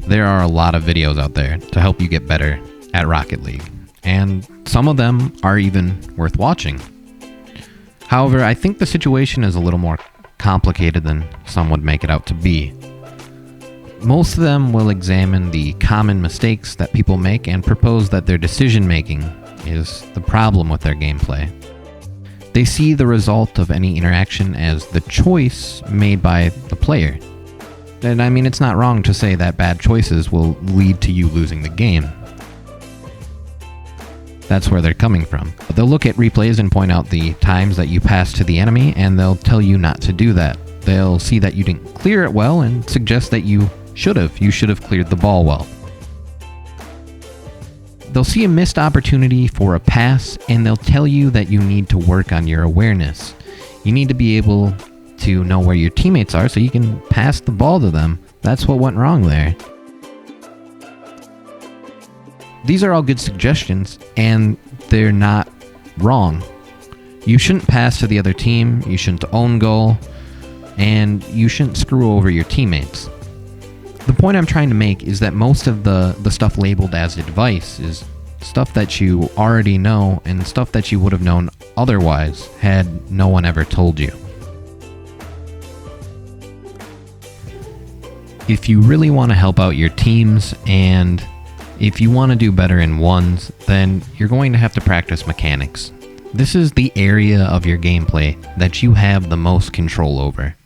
There are a lot of videos out there to help you get better at Rocket League, and some of them are even worth watching. However, I think the situation is a little more complicated than some would make it out to be. Most of them will examine the common mistakes that people make and propose that their decision-making is the problem with their gameplay. They see the result of any interaction as the choice made by the player. And I mean, it's not wrong to say that bad choices will lead to you losing the game. That's where they're coming from. They'll look at replays and point out the times that you passed to the enemy, and they'll tell you not to do that. They'll see that you didn't clear it well and suggest that you should have cleared the ball well. They'll see a missed opportunity for a pass, and they'll tell you that you need to work on your awareness. You need to be able to know where your teammates are so you can pass the ball to them. That's what went wrong there. These are all good suggestions, and they're not wrong. You shouldn't pass to the other team, you shouldn't own goal, and you shouldn't screw over your teammates. The point I'm trying to make is that most of the stuff labeled as advice is stuff that you already know and stuff that you would have known otherwise had no one ever told you. If you really want to help out your teams and if you want to do better in ones, then you're going to have to practice mechanics. This is the area of your gameplay that you have the most control over.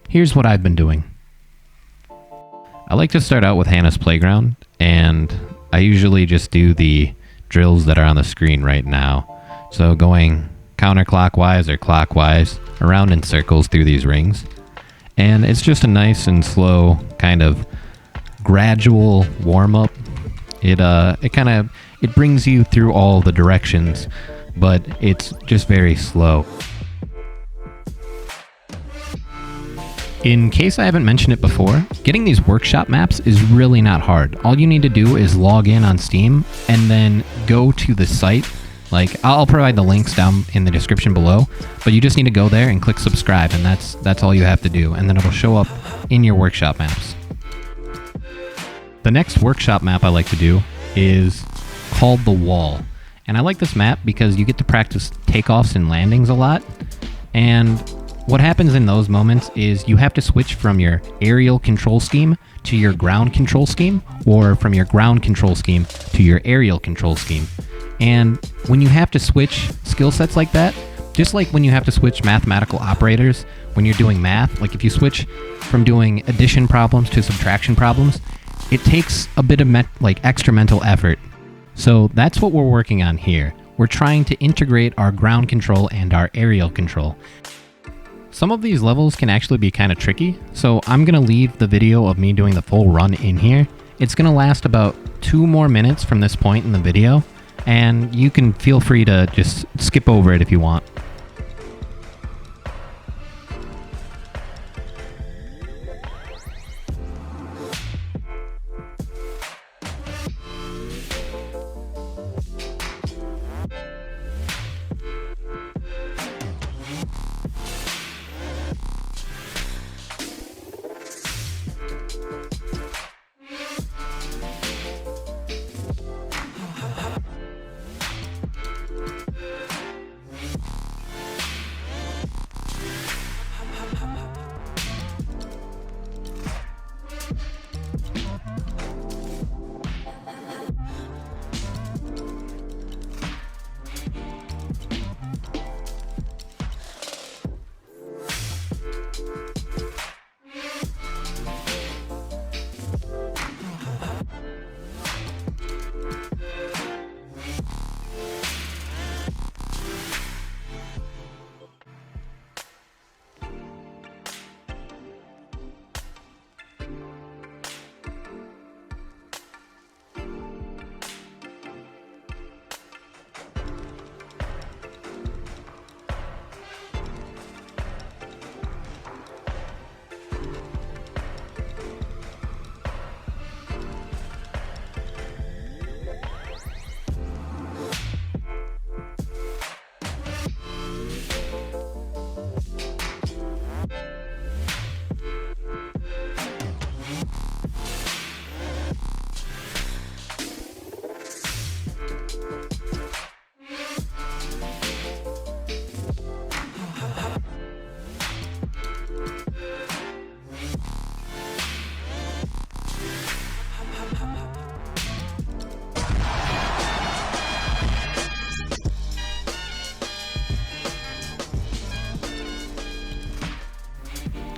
Here's what I've been doing. I like to start out with Hannah's Playground, and I usually just do the drills that are on the screen right now. So going counterclockwise or clockwise around in circles through these rings. And it's just a nice and slow kind of gradual warm-up. It brings you through all the directions, but it's just very slow. In case I haven't mentioned it before, getting these workshop maps is really not hard. All you need to do is log in on Steam and then go to the site. Like, I'll provide the links down in the description below, but you just need to go there and click subscribe, and that's all you have to do, and then it'll show up in your workshop maps. The next workshop map I like to do is called The Wall. And I like this map because you get to practice takeoffs and landings a lot. And what happens in those moments is you have to switch from your aerial control scheme to your ground control scheme, or from your ground control scheme to your aerial control scheme. And when you have to switch skill sets like that, just like when you have to switch mathematical operators when you're doing math, like if you switch from doing addition problems to subtraction problems, it takes a bit of extra mental effort. So that's what we're working on here. We're trying to integrate our ground control and our aerial control. Some of these levels can actually be kind of tricky, so I'm going to leave the video of me doing the full run in here. It's going to last about 2 more minutes from this point in the video, and you can feel free to just skip over it if you want.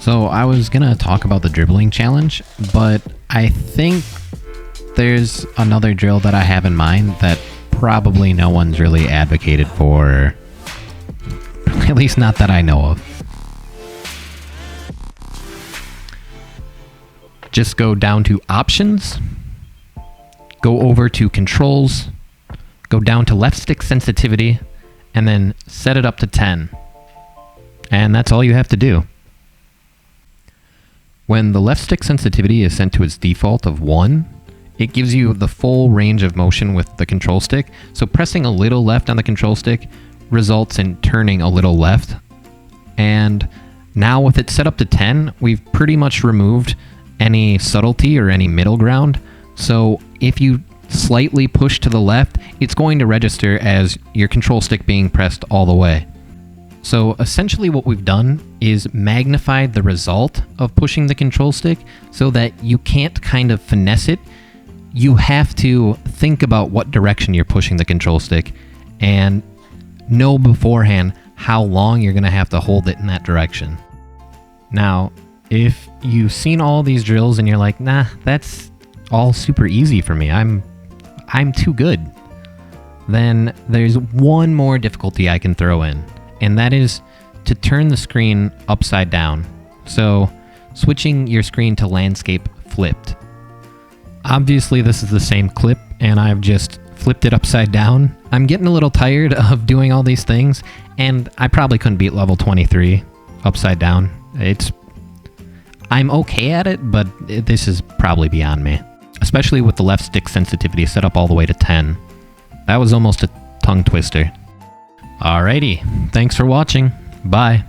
So I was gonna talk about the dribbling challenge, but I think there's another drill that I have in mind that probably no one's really advocated for, at least not that I know of. Just go down to Options, go over to Controls, go down to left stick sensitivity, and then set it up to 10. And that's all you have to do. When the left stick sensitivity is set to its default of 1, it gives you the full range of motion with the control stick, so pressing a little left on the control stick results in turning a little left. And now with it set up to 10, we've pretty much removed any subtlety or any middle ground, so if you slightly push to the left, it's going to register as your control stick being pressed all the way. So essentially what we've done is magnified the result of pushing the control stick so that you can't kind of finesse it. You have to think about what direction you're pushing the control stick and know beforehand how long you're going to have to hold it in that direction. Now, if you've seen all these drills and you're like, nah, that's all super easy for me, I'm too good, then there's one more difficulty I can throw in. And that is to turn the screen upside down. So switching your screen to landscape flipped. Obviously this is the same clip and I've just flipped it upside down. I'm getting a little tired of doing all these things and I probably couldn't beat level 23 upside down. I'm okay at it, but this is probably beyond me. Especially with the left stick sensitivity set up all the way to 10. That was almost a tongue twister. Alrighty, thanks for watching. Bye.